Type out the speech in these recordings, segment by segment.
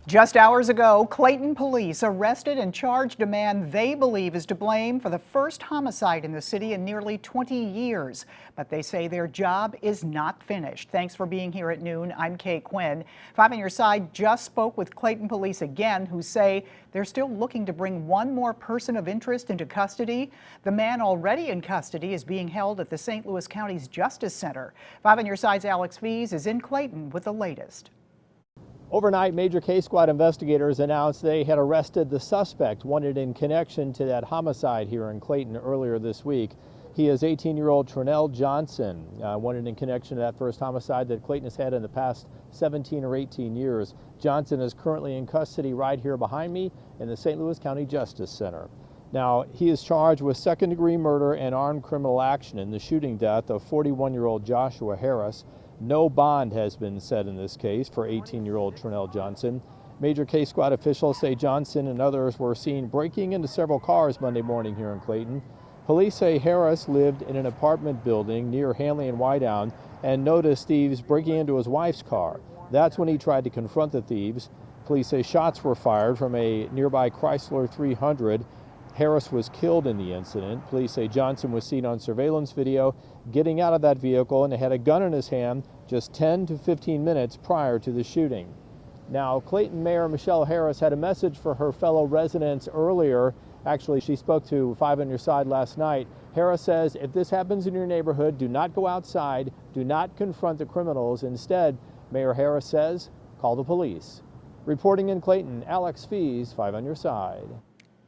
Just hours ago, Clayton police arrested and charged a man they believe is to blame for the first homicide in the city in nearly 20 years. But they say their job is not finished. Thanks for being here at noon. I'm Kay Quinn. 5 on Your Side just spoke with Clayton police again, who say they're still looking to bring one more person of interest into custody. The man already in custody is being held at the St. Louis County's Justice Center. 5 on Your Side's Alex Fees is in Clayton with the latest. Overnight, major case squad investigators announced they had arrested the suspect wanted in connection to that homicide here in Clayton earlier this week. He is 18-year-old Trinell Johnson, wanted in connection to that first homicide that Clayton has had in the past 17 or 18 years. Johnson is currently in custody right here behind me in the St. Louis County Justice Center. Now, he is charged with second-degree murder and armed criminal action in the shooting death of 41-year-old Joshua Harris. No bond has been set in this case for 18-year-old Trinell Johnson. Major case squad officials say Johnson and others were seen breaking into several cars Monday morning here in Clayton. Police say Harris lived in an apartment building near Hanley and Wydown and noticed thieves breaking into his wife's car. That's when he tried to confront the thieves. Police say shots were fired from a nearby Chrysler 300. Harris was killed in the incident. Police say Johnson was seen on surveillance video getting out of that vehicle and had a gun in his hand just 10 to 15 minutes prior to the shooting. Now, Clayton Mayor Michelle Harris had a message for her fellow residents earlier. Actually, she spoke to 5 on Your Side last night. Harris says if this happens in your neighborhood, do not go outside, do not confront the criminals. Instead, Mayor Harris says, call the police. Reporting in Clayton, Alex Fees, 5 on Your Side.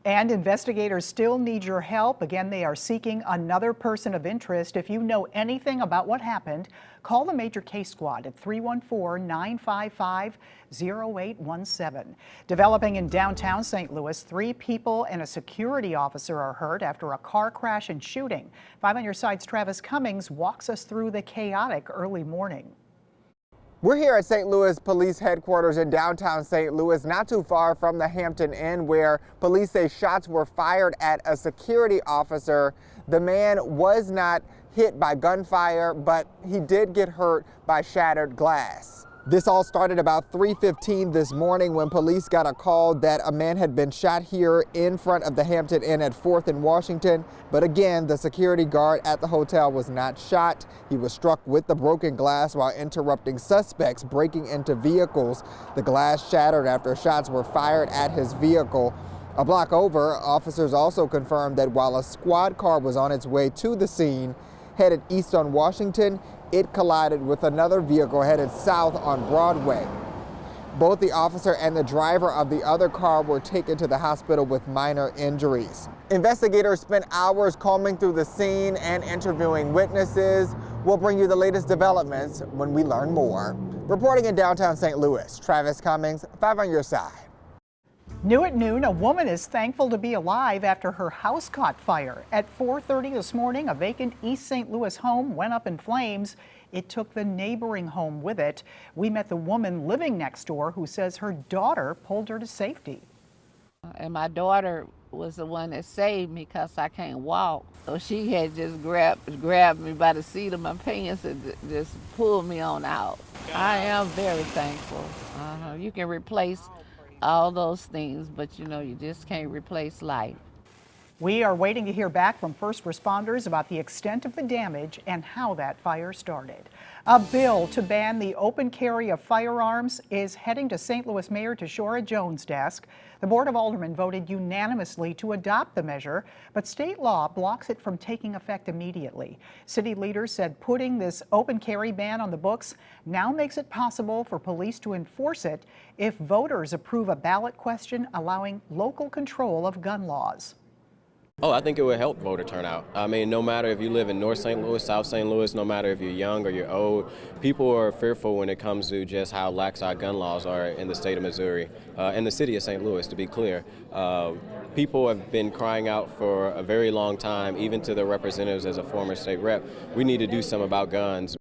And investigators still need your help. Again, they are seeking another person of interest. If you know anything about what happened, call the Major Case Squad at 314-955-0817. Developing in downtown St. Louis, 3 people and a security officer are hurt after a car crash and shooting. 5 on Your Side's Travis Cummings walks us through the chaotic early morning. We're here at St. Louis Police Headquarters in downtown St. Louis, not too far from the Hampton Inn, where police say shots were fired at a security officer. The man was not hit by gunfire, but he did get hurt by shattered glass. This all started about 3:15 this morning when police got a call that a man had been shot here in front of the Hampton Inn at 4th and Washington. But again, the security guard at the hotel was not shot. He was struck with the broken glass while interrupting suspects breaking into vehicles. The glass shattered after shots were fired at his vehicle. A block over, officers also confirmed that while a squad car was on its way to the scene, headed east on Washington, it collided with another vehicle headed south on Broadway. Both the officer and the driver of the other car were taken to the hospital with minor injuries. Investigators spent hours combing through the scene and interviewing witnesses. We'll bring you the latest developments when we learn more. Reporting in downtown St. Louis, Travis Cummings, 5 on Your Side. New at noon, a woman is thankful to be alive after her house caught fire. At 4:30 this morning, a vacant East St. Louis home went up in flames. It took the neighboring home with it. We met the woman living next door who says her daughter pulled her to safety. And my daughter was the one that saved me because I can't walk. So she had just grabbed me by the seat of my pants and just pulled me on out. I am very thankful. You can replace all those things, but you just can't replace life. We are waiting to hear back from first responders about the extent of the damage and how that fire started. A bill to ban the open carry of firearms is heading to St. Louis Mayor Tashora Jones' desk. The Board of Aldermen voted unanimously to adopt the measure, but state law blocks it from taking effect immediately. City leaders said putting this open carry ban on the books now makes it possible for police to enforce it if voters approve a ballot question allowing local control of gun laws. Oh, I think it would help voter turnout. I mean, no matter if you live in North St. Louis, South St. Louis, no matter if you're young or you're old, people are fearful when it comes to just how lax our gun laws are in the state of Missouri, and the city of St. Louis, to be clear. People have been crying out for a very long time, even to the representatives as a former state rep. We need to do something about guns.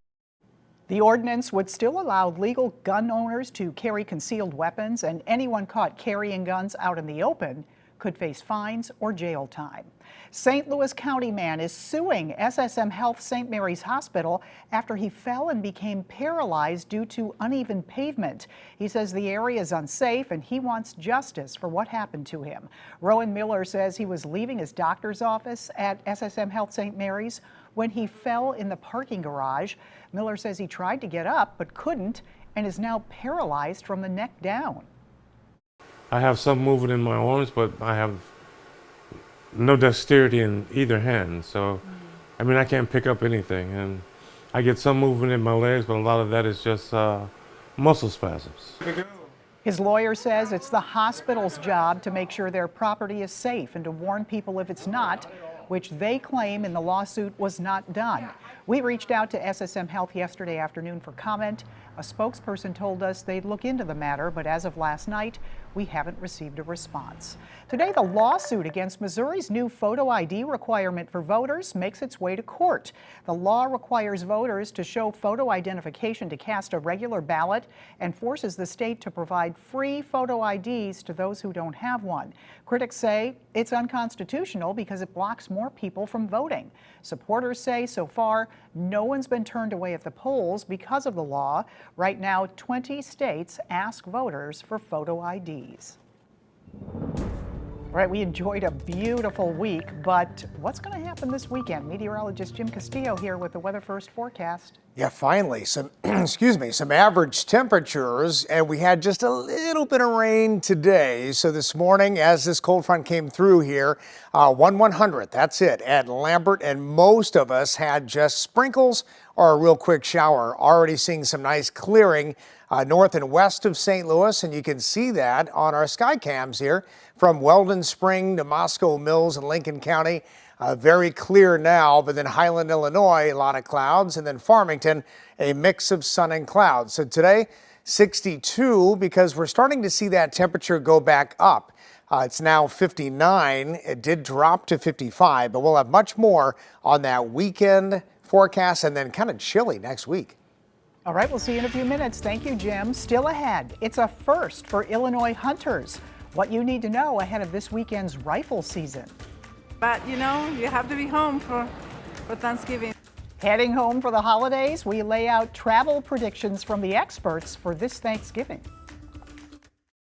The ordinance would still allow legal gun owners to carry concealed weapons, and anyone caught carrying guns out in the open could face fines or jail time. St. Louis County man is suing SSM Health St. Mary's Hospital after he fell and became paralyzed due to uneven pavement. He says the area is unsafe and he wants justice for what happened to him. Rowan Miller says he was leaving his doctor's office at SSM Health St. Mary's when he fell in the parking garage. Miller says he tried to get up but couldn't and is now paralyzed from the neck down. I have some movement in my arms, but I have no dexterity in either hand. So, I mean, I can't pick up anything. And I get some movement in my legs, but a lot of that is just muscle spasms. His lawyer says it's the hospital's job to make sure their property is safe and to warn people if it's not, which they claim in the lawsuit was not done. We reached out to SSM Health yesterday afternoon for comment. A spokesperson told us they'd look into the matter, but as of last night, we haven't received a response. Today, the lawsuit against Missouri's new photo ID requirement for voters makes its way to court. The law requires voters to show photo identification to cast a regular ballot and forces the state to provide free photo IDs to those who don't have one. Critics say it's unconstitutional because it blocks more people from voting. Supporters say so far, no one's been turned away at the polls because of the law. Right now, 20 states ask voters for photo IDs. All right, we enjoyed a beautiful week, but what's going to happen this weekend? Meteorologist Jim Castillo here with the Weather First forecast. Yeah, finally, some some average temperatures, and we had just a little bit of rain today. So this morning, as this cold front came through here, 1/100th, that's it, at Lambert, and most of us had just sprinkles or a real quick shower. Already seeing some nice clearing north and west of St. Louis, and you can see that on our sky cams here from Weldon Spring to Moscow Mills in Lincoln County. Very clear now, but then Highland, Illinois, a lot of clouds, and then Farmington, a mix of sun and clouds. So today, 62, because we're starting to see that temperature go back up. It's now 59. It did drop to 55, but we'll have much more on that weekend forecast and then kind of chilly next week. All right, we'll see you in a few minutes. Thank you, Jim. Still ahead, it's a first for Illinois hunters. What you need to know ahead of this weekend's rifle season. But, you know, you have to be home for Thanksgiving. Heading home for the holidays, we lay out travel predictions from the experts for this Thanksgiving.